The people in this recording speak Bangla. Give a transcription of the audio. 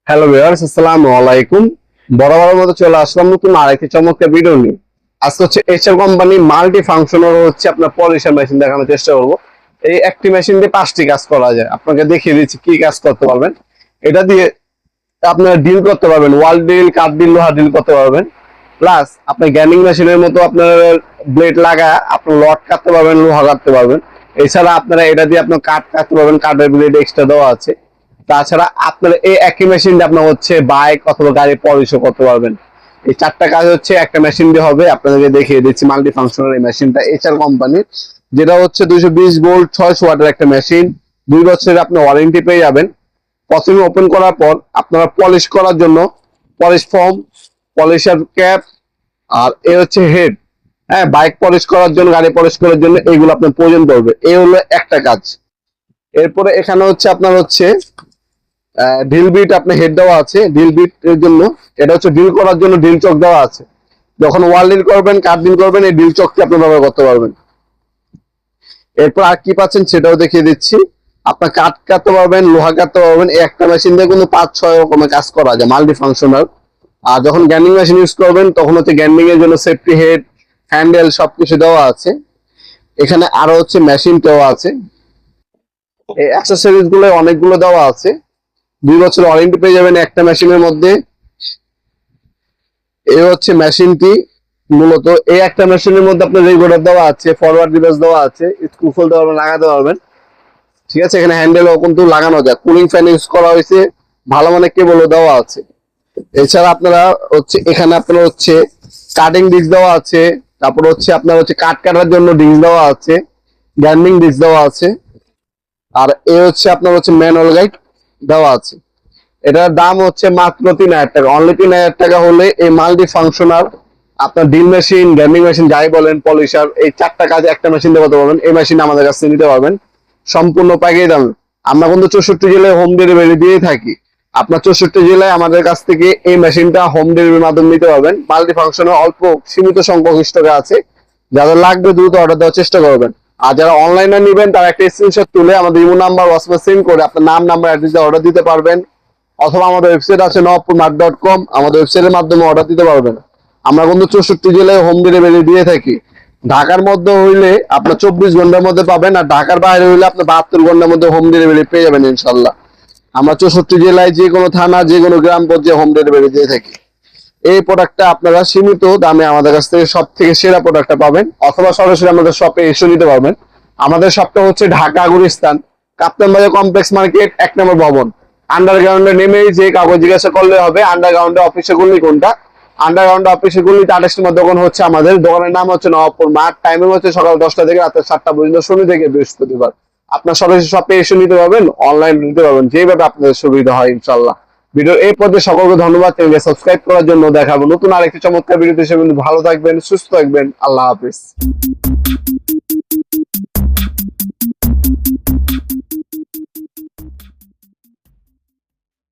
হ্যালো ভিউয়ার্স, আসসালামু আলাইকুম। বরাবরের মতো চলে আসলাম নতুন আরেকটি চমৎকার ভিডিও নিয়ে। আজকে হচ্ছে এইচআর কোম্পানি মাল্টি ফাংশনাল হচ্ছে আপনার পলিশার মেশিন দেখানোর চেষ্টা করব। এই একটি মেশিন দিয়ে 5টি কাজ করা যায়। আপনাকে দেখিয়ে দিচ্ছি কি কাজ করতে পারবেন। এটা দিয়ে আপনারা ডিল করতে পারবেন, ওয়াল ডিল, কাঠ ডিল, লোহা ডিল করতে পারবেন। প্লাস আপনি গ্যানিং মেশিনের মতো আপনার ব্লেড লাগা আপনার লট কাটতে পারবেন, লোহা কাটতে পারবেন। এছাড়া আপনারা এটা দিয়ে আপনার কাঠ কাটতে পারবেন, কাঠের ব্লেড এক্সট্রা দেওয়া আছে। তাছাড়া আপনার এই একই মেশিন দিয়ে আপনার হচ্ছে বাইক অথবা গাড়ি পলিশও করতে পারবেন। এই 4টা কাজ হচ্ছে একটা মেশিন দিয়ে হবে। আপনাদেরকে দেখিয়ে দিচ্ছি মাল্টি ফাংশনাল এই মেশিনটা এইচআর কোম্পানির, যেটা হচ্ছে 220 ভোল্ট 600 ওয়াটের একটা মেশিন। 2 বছরের আপনি ওয়ারেন্টি পেয়ে যাবেন। প্রথমে ওপেন করার পর আপনারা পলিশ করার জন্য পলিশ ফোম, পলিশার ক্যাপ, আর এ হচ্ছে হেড। হ্যাঁ, বাইক পলিশ করার জন্য, গাড়ি পলিশ করার জন্য এইগুলো আপনার প্রয়োজন পড়বে। এই হলো একটা কাজ। এরপরে এখানে হচ্ছে আপনার হচ্ছে ড্রিল বিট আপনার হেড দেওয়া আছে। ড্রিল বিট এর জন্য এটা হচ্ছে ড্রিল করার জন্য ড্রিল চক দেওয়া আছে। যখন ওয়াল ড্রিল করবেন, কাঠ ড্রিল করবেন, এই ড্রিল চকটি আপনি ব্যবহার করতে পারবেন। এরপর আর কি পাচ্ছেন সেটাও দেখিয়ে দিচ্ছি। আপনার কাঠ কাটতে পারবেন, লোহা কাটতে পারবেন। এই একটা মেশিন দিয়ে কিন্তু 5-6 রকমের কাজ করা যায়, মাল্টি ফাংশনাল। আর যখন গ্যান্ডিং মেশিন ইউজ করবেন তখন হচ্ছে গ্যান্ডিং এর জন্য সেফটি হেড, হ্যান্ডেল সবকিছু দেওয়া আছে। এখানে আরো হচ্ছে মেশিন দেওয়া আছে। এই অ্যাক্সেসরিজ গুলো অনেকগুলো দেওয়া আছে। 2 বছর ওয়ারেন্টি পেয়ে যাবেন একটা মেশিনের মধ্যে। এই হচ্ছে মেশিনটি। মূলত এই একটা মেশিনের মধ্যে আপনার রেগুলেটর দেওয়া আছে, ফরওয়ার্ড রিভার্স দেওয়া আছে, স্ক্রু খুলতে পারবেন, লাগাতে পারবেন। ঠিক আছে, এখানে হ্যান্ডেলও কিন্তু লাগানো যায়। কুলিং ফ্যান ইউজ করা হয়েছে, ভালো মানের কেবলও দেওয়া আছে। এছাড়া আপনারা হচ্ছে এখানে আপনার হচ্ছে কাটিং ডিস্ক দেওয়া আছে। তারপর হচ্ছে আপনার হচ্ছে কাট কাটার জন্য ডিস্ক দেওয়া আছে, গ্রাইন্ডিং ডিস্ক দেওয়া আছে। আর এ হচ্ছে আপনার হচ্ছে ম্যানুয়াল গাইড দেওয়া আছে। এটার দাম হচ্ছে মাত্র 3000 টাকা। অনলি 3000 টাকা হলে এই মাল্টি ফাংশনাল আপনার ড্রিল মেশিন, গ্রাইন্ডিং মেশিন যাই বলেন, পলিশার, এই 4টা কাজে একটা মেশিন দিয়ে করতে পারবেন। এই মেশিন আমাদের কাছ থেকে নিতে পারবেন সম্পূর্ণ পাইকারি দামে। আমরা কিন্তু 64 জেলায় হোম ডেলিভারি দিয়ে থাকি। আপনার 64 জেলায় আমাদের কাছ থেকে এই মেশিনটা হোম ডেলিভারির মাধ্যমে নিতে পারবেন। মাল্টি ফাংশনাল অল্প সীমিত সংখ্যক স্টকে আছে, যাদের লাগবে দ্রুত অর্ডার দেওয়ার চেষ্টা করবেন। আর যারা অনলাইনে নেবেন তারা একটা স্ক্রিনশট তুলে আমাদের ইমো নাম্বার, হোয়াটসঅ্যাপে সেন্ড করে আপনার নাম, নাম্বার, অ্যাড্রেস অর্ডার দিতে পারবেন। অথবা আমাদের ওয়েবসাইট আছে nawabpurmart.com, আমাদের ওয়েবসাইটের মাধ্যমে অর্ডার দিতে পারবেন। আমরা কিন্তু 64 জেলায় হোম ডেলিভারি দিয়ে থাকি। ঢাকার মধ্যে হইলে আপনার 24 ঘন্টার মধ্যে পাবেন, আর ঢাকার বাইরে হইলে আপনার 72 ঘন্টার মধ্যে হোম ডেলিভারি পেয়ে যাবেন ইনশাল্লাহ। আমরা 64 জেলায় যে কোনো থানা, যে কোনো গ্রাম পর্যায়ে হোম ডেলিভারি দিয়ে থাকি। এই প্রোডাক্টটা আপনারা সীমিত দামে আমাদের কাছ থেকে সব থেকে সেরা প্রোডাক্টটা পাবেন, অথবা সরাসরি আমাদের শপে এসে নিতে পারবেন। আমাদের শপটা হচ্ছে ঢাকা গুলিস্তান, কাপ্তান বাজার কমপ্লেক্স মার্কেট, 1 নম্বর ভবন। আন্ডারগ্রাউন্ডে নেমেই যে কাগজ জিজ্ঞাসা করলে হবে আন্ডারগ্রাউন্ডে অফিসে গুলি কোনটা। আন্ডারগ্রাউন্ডে অফিসে গুলি 28 নম্বর দোকান হচ্ছে আমাদের। দোকানের নাম হচ্ছে নবাবপুর মাঠ। টাইমিং হচ্ছে সকাল 10টা থেকে রাত 7টা পর্যন্ত, শনি থেকে বৃহস্পতিবার। আপনার সরাসরি শপে এসে নিতে পারবেন, অনলাইন নিতে পারবেন, যেভাবে আপনাদের সুবিধা হয় ইনশাল্লাহ। ভিডিও এই পর্যায়ে সকলকে ধন্যবাদ। চ্যানেলকে সাবস্ক্রাইব করার জন্য। দেখাবো নতুন আরেকটি চমৎকার ভিডিওতে। সে ভালো থাকবেন, সুস্থ থাকবেন। আল্লাহ হাফিজ।